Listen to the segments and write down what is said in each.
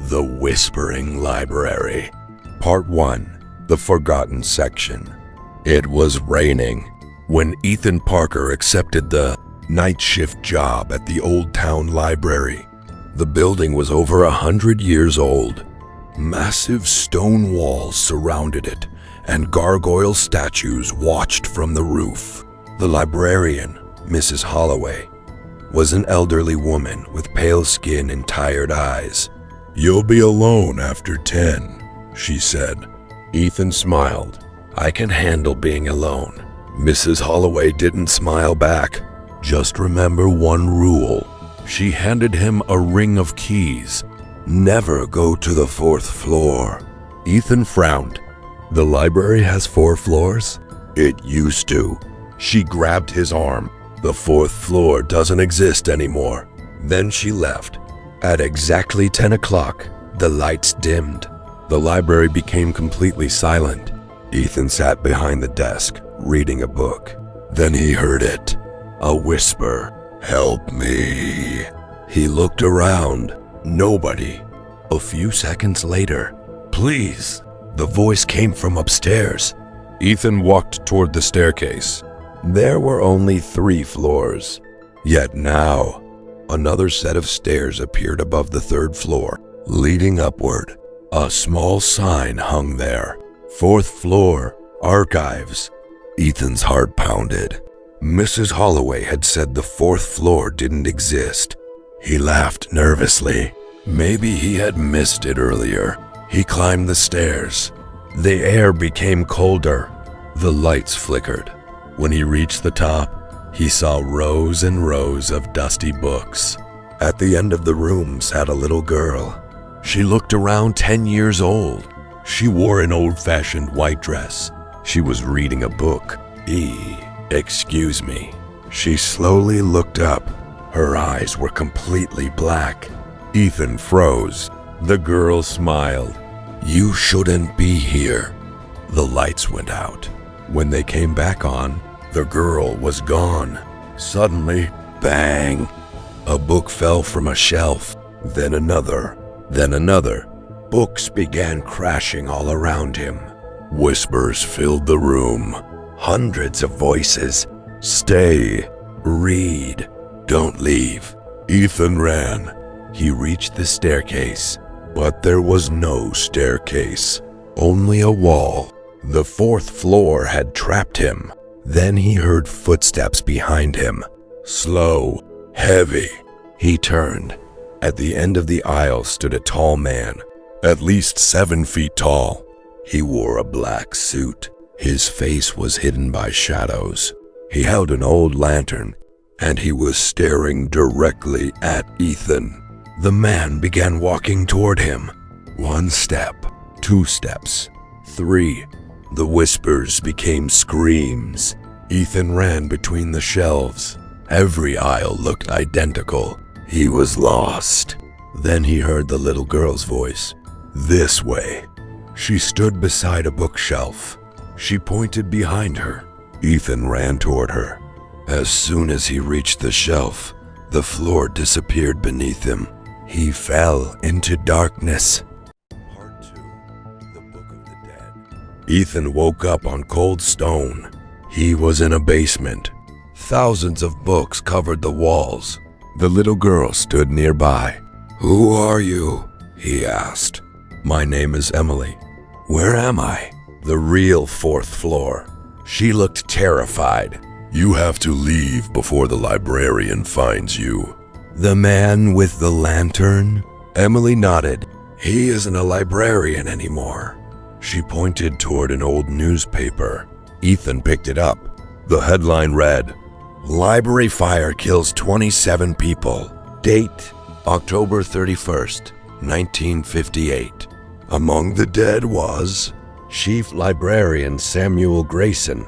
The Whispering Library. Part 1. The Forgotten Section. It was raining when Ethan Parker accepted the night shift job at the Old Town Library. The building was over 100 years old. Massive stone walls surrounded it, and gargoyle statues watched from the roof. The librarian, Mrs. Holloway, was an elderly woman with pale skin and tired eyes. "You'll be alone after 10, she said. Ethan smiled. "I can handle being alone." Mrs. Holloway didn't smile back. "Just remember one rule." She handed him a ring of keys. "Never go to the 4th floor." Ethan frowned. "The library has 4 floors?" "It used to." She grabbed his arm. "The 4th floor doesn't exist anymore." Then she left. At exactly 10 o'clock, the lights dimmed. The library became completely silent. Ethan sat behind the desk, reading a book. Then he heard it. A whisper. "Help me." He looked around. Nobody. A few seconds later, "Please." The voice came from upstairs. Ethan walked toward the staircase. There were only 3 floors. Yet now, another set of stairs appeared above the 3rd floor, leading upward. A small sign hung there. 4th floor, archives. Ethan's heart pounded. Mrs. Holloway had said the 4th floor didn't exist. He laughed nervously. Maybe he had missed it earlier. He climbed the stairs. The air became colder. The lights flickered. When he reached the top, he saw rows and rows of dusty books. At the end of the room sat a little girl. She looked around 10 years old. She wore an old-fashioned white dress. She was reading a book. Excuse me." She slowly looked up. Her eyes were completely black. Ethan froze. The girl smiled. "You shouldn't be here." The lights went out. When they came back on, the girl was gone. Suddenly, bang! A book fell from a shelf. Then another. Then another. Books began crashing all around him. Whispers filled the room. Hundreds of voices. "Stay. Read. Don't leave." Ethan ran. He reached the staircase, but there was no staircase. Only a wall. The 4th floor had trapped him. Then he heard footsteps behind him. Slow, heavy. He turned. At the end of the aisle stood a tall man, at least 7 feet tall. He wore a black suit. His face was hidden by shadows. He held an old lantern, and he was staring directly at Ethan. The man began walking toward him. 1 step, 2 steps, 3. The whispers became screams. Ethan ran between the shelves. Every aisle looked identical. He was lost. Then he heard the little girl's voice. "This way." She stood beside a bookshelf. She pointed behind her. Ethan ran toward her. As soon as he reached the shelf, the floor disappeared beneath him. He fell into darkness. Part 2. The Book of the Dead. Ethan woke up on cold stone. He was in a basement. Thousands of books covered the walls. The little girl stood nearby. "Who are you?" he asked. "My name is Emily." "Where am I?" "The real 4th floor." She looked terrified. "You have to leave before the librarian finds you." "The man with the lantern?" Emily nodded. "He isn't a librarian anymore." She pointed toward an old newspaper. Ethan picked it up. The headline read, "Library fire kills 27 people. Date, October 31st, 1958. Among the dead was Chief Librarian Samuel Grayson."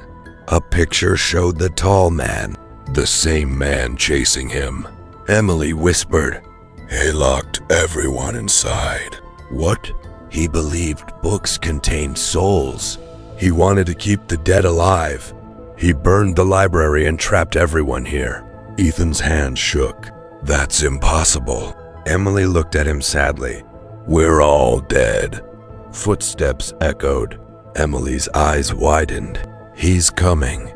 A picture showed the tall man, the same man chasing him. Emily whispered, "He locked everyone inside." "What?" "He believed books contained souls. He wanted to keep the dead alive. He burned the library and trapped everyone here." Ethan's hand shook. "That's impossible." Emily looked at him sadly. We're all dead. Footsteps echoed. Emily's eyes widened. He's coming.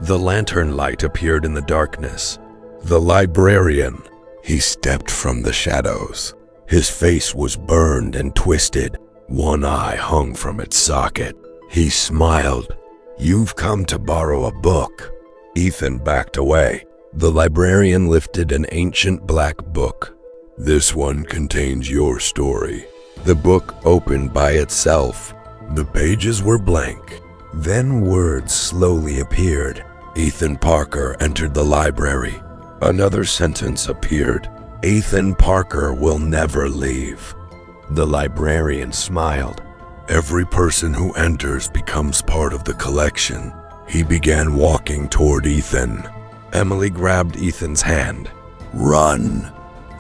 The lantern light appeared in the darkness. The librarian. He stepped from the shadows. His face was burned and twisted. One eye hung from its socket. He smiled. You've come to borrow a book. Ethan backed away. The librarian lifted an ancient black book. This one contains your story. The book opened by itself. The pages were blank. Then words slowly appeared. Ethan Parker entered the library. Another sentence appeared. Ethan Parker will never leave. The librarian smiled. Every person who enters becomes part of the collection. He began walking toward Ethan. Emily grabbed Ethan's hand. Run!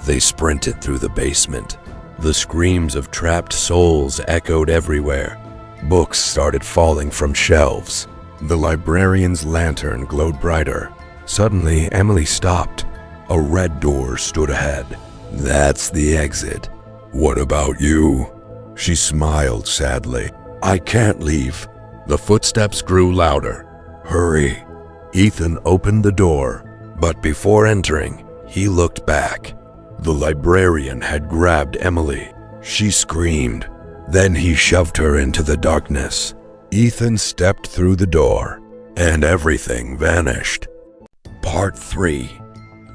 They sprinted through the basement. The screams of trapped souls echoed everywhere. Books started falling from shelves. The librarian's lantern glowed brighter. Suddenly, Emily stopped. A red door stood ahead. That's the exit. What about you? She smiled sadly. I can't leave. The footsteps grew louder. Hurry. Ethan opened the door, but before entering, he looked back. The librarian had grabbed Emily. She screamed. Then he shoved her into the darkness. Ethan stepped through the door, and everything vanished. Part 3.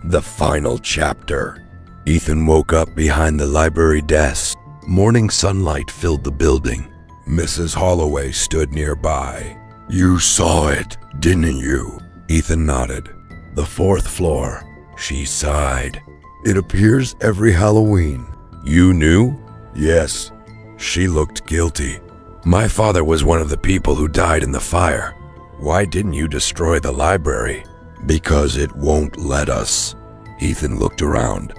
The final chapter. Ethan woke up behind the library desk. Morning sunlight filled the building. Mrs. Holloway stood nearby. You saw it, didn't you? Ethan nodded. The 4th floor. She sighed. It appears every Halloween. You knew? Yes. She looked guilty. My father was one of the people who died in the fire. Why didn't you destroy the library? Because it won't let us. Ethan looked around.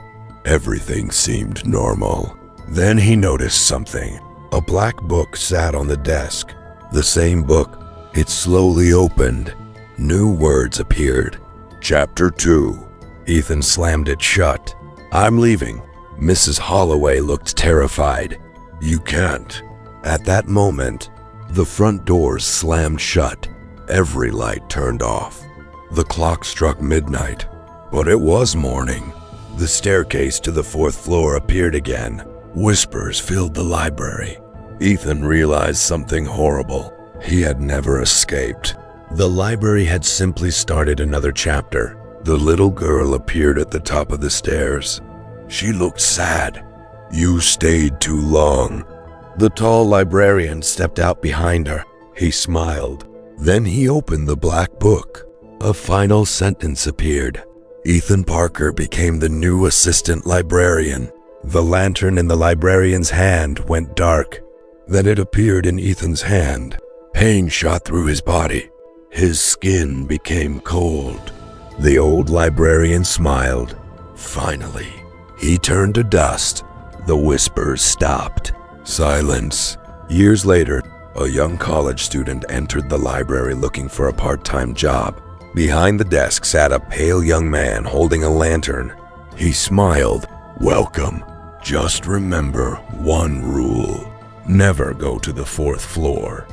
Everything seemed normal. Then he noticed something. A black book sat on the desk. The same book. It slowly opened. New words appeared. Chapter 2. Ethan slammed it shut. I'm leaving. Mrs. Holloway looked terrified. You can't. At that moment, the front doors slammed shut. Every light turned off. The clock struck midnight, but it was morning. The staircase to the 4th floor appeared again. Whispers filled the library. Ethan realized something horrible. He had never escaped. The library had simply started another chapter. The little girl appeared at the top of the stairs. She looked sad. You stayed too long. The tall librarian stepped out behind her. He smiled. Then he opened the black book. A final sentence appeared. Ethan Parker became the new assistant librarian. The lantern in the librarian's hand went dark. Then it appeared in Ethan's hand. Pain shot through his body. His skin became cold. The old librarian smiled. Finally, he turned to dust. The whispers stopped. Silence. Years later, a young college student entered the library looking for a part-time job. Behind the desk sat a pale young man holding a lantern. He smiled. Welcome. Just remember one rule. Never go to the 4th floor.